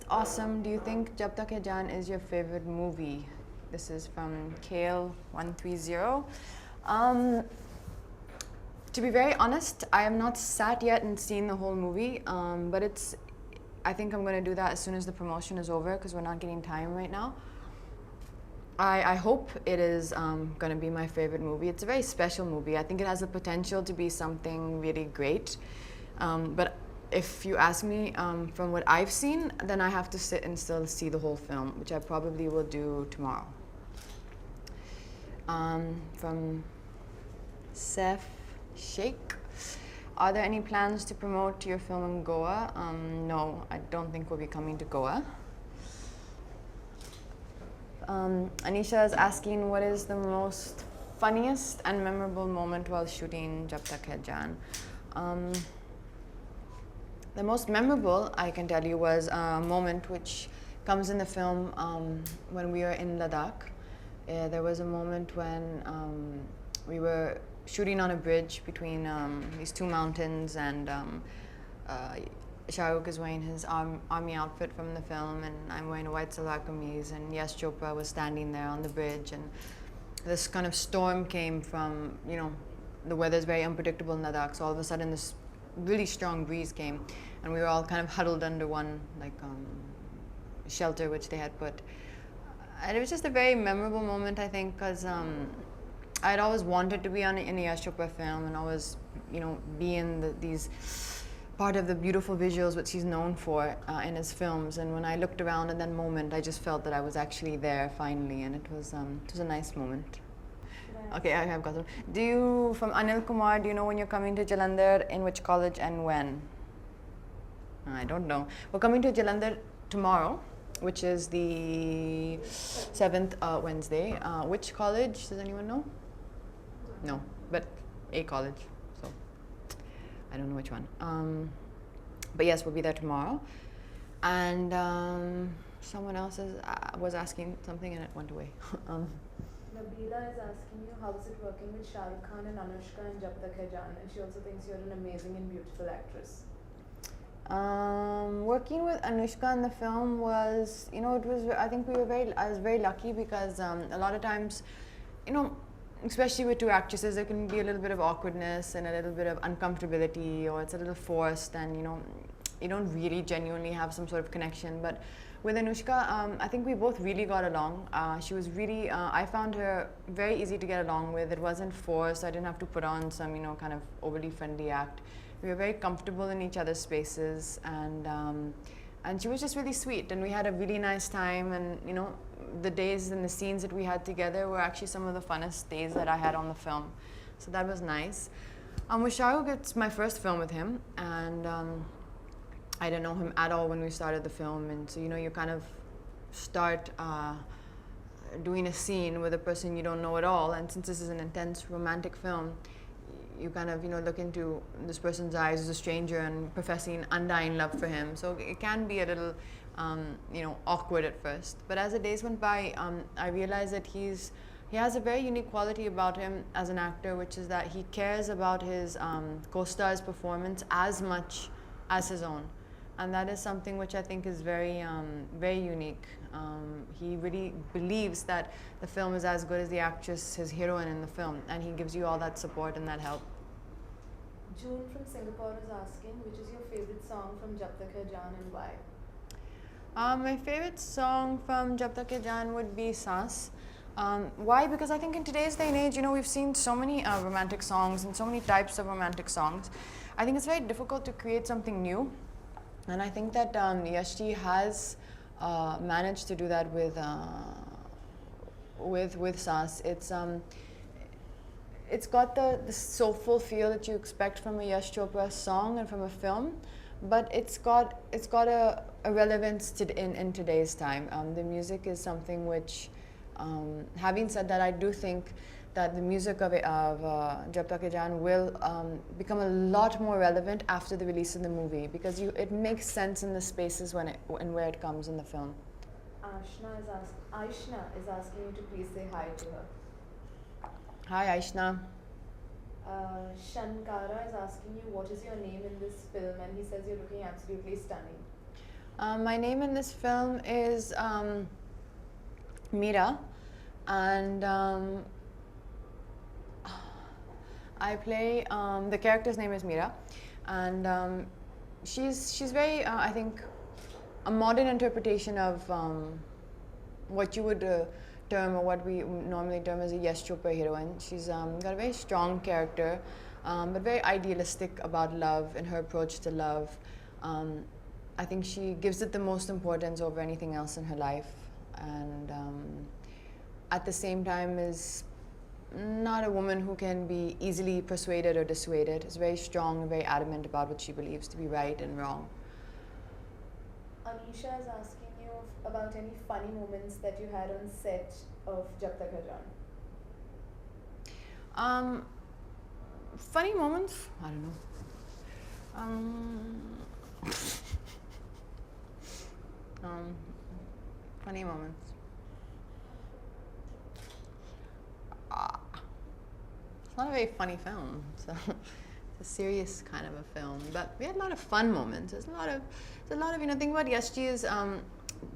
awesome. Do you think Jab Tak Hai Jaan is your favorite movie? This is from Kale130. Um, to be very honest, I have not sat yet and seen the whole movie, but I think I'm going to do that as soon as the promotion is over because we're not getting time right now. I hope it is going to be my favorite movie. It's a very special movie. I think it has the potential to be something really great. But if you ask me from what I've seen, then I have to sit and still see the whole film, which I probably will do tomorrow. From Seth Sheikh. Are there any plans to promote your film in Goa? No, I don't think we'll be coming to Goa. Anisha is asking, what is the most funniest and memorable moment while shooting Jab Tak Hai Jaan? The most memorable, I can tell you, was a moment which comes in the film when we were in Ladakh. There was a moment when we were shooting on a bridge between these two mountains, and Shah Rukh is wearing his army outfit from the film, and I'm wearing a white salwar kameez, and Yash Chopra was standing there on the bridge, and this kind of storm came from, the weather is very unpredictable in Ladakh, so all of a sudden this really strong breeze came, and we were all kind of huddled under one shelter which they had put. And it was just a very memorable moment, I think, because I had always wanted to be in a Yash Chopra film and always, be in these part of the beautiful visuals which he's known for in his films. And when I looked around at that moment, I just felt that I was actually there finally, and it was a nice moment. Okay, I have got them. From Anil Kumar, do you know when you're coming to Jalandhar, in which college and when? I don't know. We're coming to Jalandhar tomorrow, which is the 7th Wednesday. Which college? Does anyone know? No, but a college. So I don't know which one. But yes, we'll be there tomorrow. And someone else was asking something and it went away. Nabila is asking you, how is it working with Shah Rukh Khan and Anushka in Jab Tak Hai Jaan? And she also thinks you're an amazing and beautiful actress. Working with Anushka in the film was, I think I was very lucky because a lot of times, especially with two actresses, there can be a little bit of awkwardness and a little bit of uncomfortability, or it's a little forced, and you don't really genuinely have some sort of connection. But with Anushka, I think we both really got along. She was really, I found her very easy to get along with. It wasn't forced. I didn't have to put on some, kind of overly friendly act. We were very comfortable in each other's spaces, and she was just really sweet, and we had a really nice time. And the days and the scenes that we had together were actually some of the funnest days that I had on the film, so that was nice. With Shah Rukh, it's my first film with him, and I didn't know him at all when we started the film, and so you kind of start doing a scene with a person you don't know at all, and since this is an intense romantic film, you kind of look into this person's eyes as a stranger and professing undying love for him. So it can be a little awkward at first, but as the days went by, I realized that he has a very unique quality about him as an actor, which is that he cares about his co-star's performance as much as his own, and that is something which I think is very very unique. He really believes that the film is as good as the actress, his heroine in the film, and he gives you all that support and that help. June from Singapore is asking, which is your favorite song from Jab Tak Hai Jaan and why? My favorite song from Jab Tak Hai Jaan would be Saans. Why? Because I think in today's day and age, we've seen so many romantic songs and so many types of romantic songs. I think it's very difficult to create something new, and I think that Yash has managed to do that with Saans. It's got the soulful feel that you expect from a Yash Chopra song and from a film, but it's got a relevance in today's time. The music is something which, having said that, I do think that the music of Jab Tak Hai Jaan will become a lot more relevant after the release of the movie, because it makes sense in the spaces and where it comes in the film. Aishna is asking you to please say hi to her. Hi, Aishna. Shankara is asking you, what is your name in this film? And he says you're looking absolutely stunning. My name in this film is Meera, and I play the character's name is Meera, and she's very I think a modern interpretation of what you would term or what we normally term as a Yash Chopra heroine. She's got a very strong character, but very idealistic about love and her approach to love. I think she gives it the most importance over anything else in her life, and at the same time is not a woman who can be easily persuaded or dissuaded. Is very strong and very adamant about what she believes to be right and wrong. Anisha is asking you about any funny moments that you had on set of Jab Tak Hai Jaan. Funny moments? I don't know. Funny moments. It's not a very funny film, so it's a serious kind of a film. But we had a lot of fun moments. There's a lot of think about Yashji is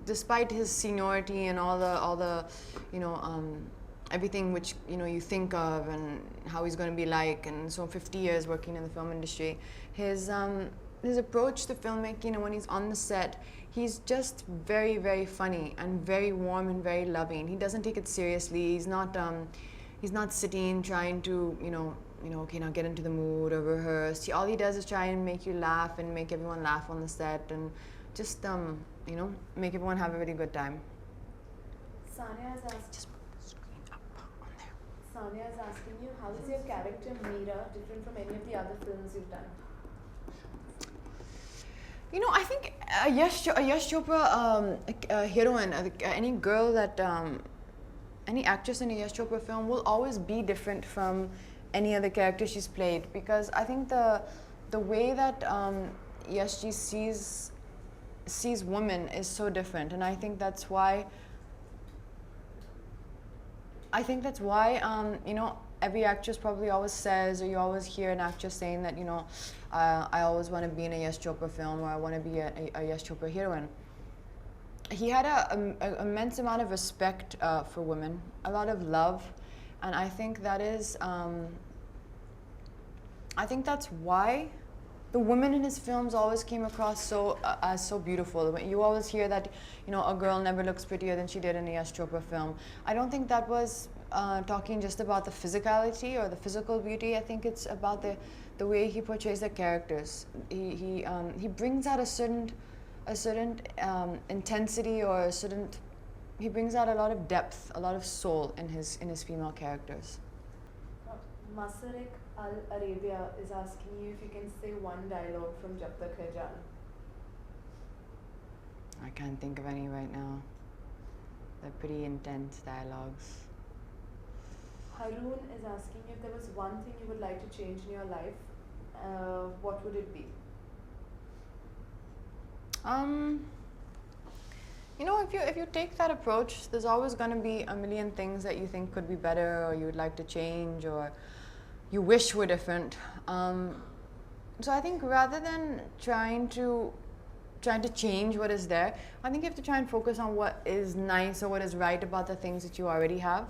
despite his seniority and all the everything which you think of and how he's going to be like, and so 50 years working in the film industry, his approach to filmmaking, and when he's on the set, he's just very, very funny and very warm and very loving. He doesn't take it seriously. He's not sitting trying to okay, now get into the mood or rehearse. All he does is try and make you laugh and make everyone laugh on the set, and just make everyone have a really good time. Sanya is asking. Just put the screen up on there. Sanya is asking you, how is your character Meera different from any of the other films you've done? I think a Yash Chopra heroine, any girl that, any actress in a Yash Chopra film will always be different from any other character she's played, because I think the way that Yashji sees women is so different, and I think that's why every actress probably always says, or you always hear an actress saying that I always want to be in a Yash Chopra film, or I want to be a Yash Chopra heroine. He had an immense amount of respect for women, a lot of love, and I think that is I think that's why the women in his films always came across as so beautiful. You always hear that a girl never looks prettier than she did in a Yash Chopra film. I don't think that was talking just about the physicality or the physical beauty. I think it's about the way he portrays the characters. He brings out a certain intensity, or he brings out a lot of depth, a lot of soul in his female characters. Masarik Al Arabia is asking you if you can say one dialogue from Jab Tak Hai Jaan. I can't think of any right now. They're pretty intense dialogues. Haroon is asking you if there was one thing you would like to change in your life, what would it be? If you take that approach, there's always going to be a million things that you think could be better, or you would like to change, or you wish were different. So I think rather than trying to change what is there, I think you have to try and focus on what is nice or what is right about the things that you already have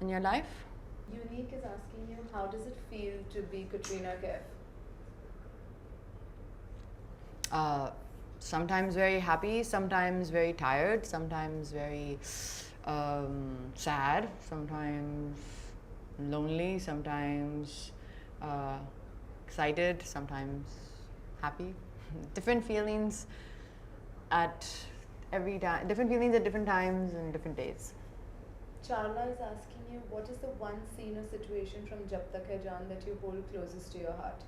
in your life. Unique is asking you, how does it feel to be Katrina Kaif? Sometimes very happy, sometimes very tired, sometimes very sad, sometimes lonely, sometimes excited, sometimes happy. Different feelings at different feelings at different times and different days. Charla is asking you, what is the one scene or situation from Jab Tak Hai Jaan that you hold closest to your heart?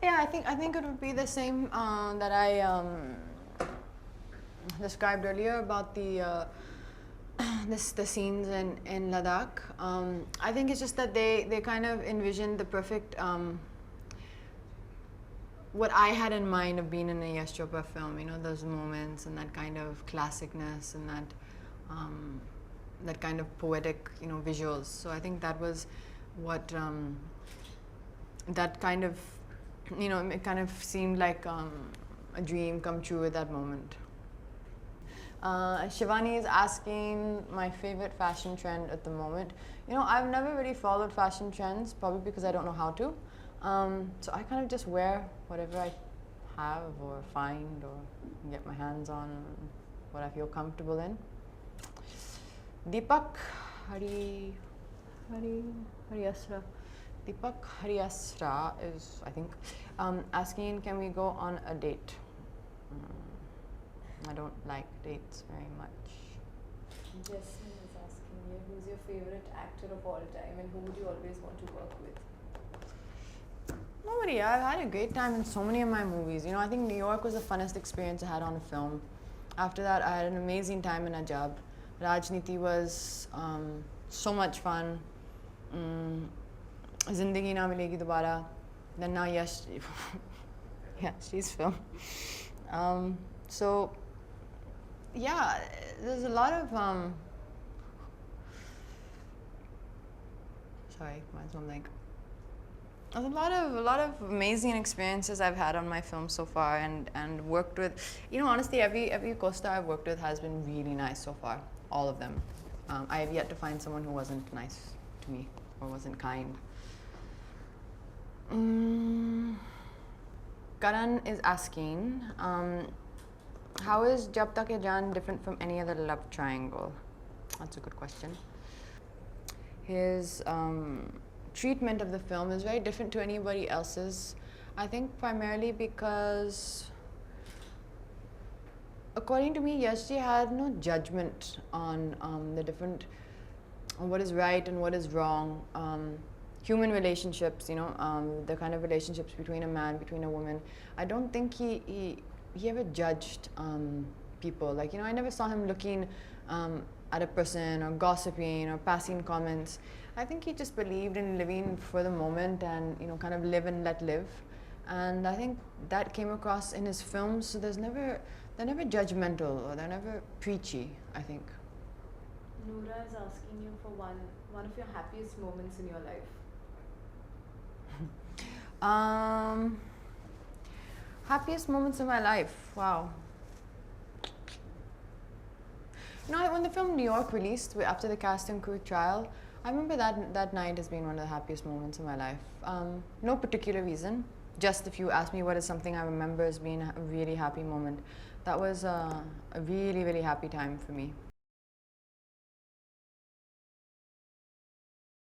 Yeah, I think it would be the same that I described earlier about the scenes in Ladakh. I think it's just that they kind of envisioned the perfect what I had in mind of being in a Yash Chopra film. Those moments and that kind of classicness and that kind of poetic visuals. So I think that was what that kind of you know, it kind of seemed like a dream come true at that moment. Shivani is asking my favorite fashion trend at the moment. You know, I've never really followed fashion trends, probably because I don't know how to. So I kind of just wear whatever I have or find or get my hands on, what I feel comfortable in. Deepak Hariyasra. Deepak Hariyasra is, I think, asking, can we go on a date? I don't like dates very much. Jasmine is asking you, who's your favorite actor of all time and who would you always want to work with? Nobody. I've had a great time in so many of my movies. You know, I think New York was the funnest experience I had on a film. After that, I had an amazing time in Ajab. Rajniti was so much fun. Zindagi Na Milegi Dobara. Then now Yash. Yeah, she's film. So, yeah, there's a lot of sorry, mine's one like. There's a lot of amazing experiences I've had on my film so far, and worked with. You know, honestly, every co-star I've worked with has been really nice so far. All of them. I have yet to find someone who wasn't nice to me or wasn't kind. Karan is asking, how is Jab Tak Hai Jaan different from any other love triangle? That's a good question. His treatment of the film is very different to anybody else's. I think primarily because, according to me, Yashji had no judgment on on what is right and what is wrong. Human relationships, you know, the kind of relationships between a man, between a woman. I don't think he ever judged people. Like, you know, I never saw him looking at a person or gossiping or passing comments. I think he just believed in living for the moment and, you know, kind of live and let live. And I think that came across in his films. So they're never judgmental or they're never preachy, I think. Noora is asking you for one of your happiest moments in your life. Happiest moments in my life. Wow. You know, when the film New York released after the cast and crew trial, I remember that night as being one of the happiest moments in my life. No particular reason. Just if you ask me what is something I remember as being a really happy moment, that was a really, really happy time for me.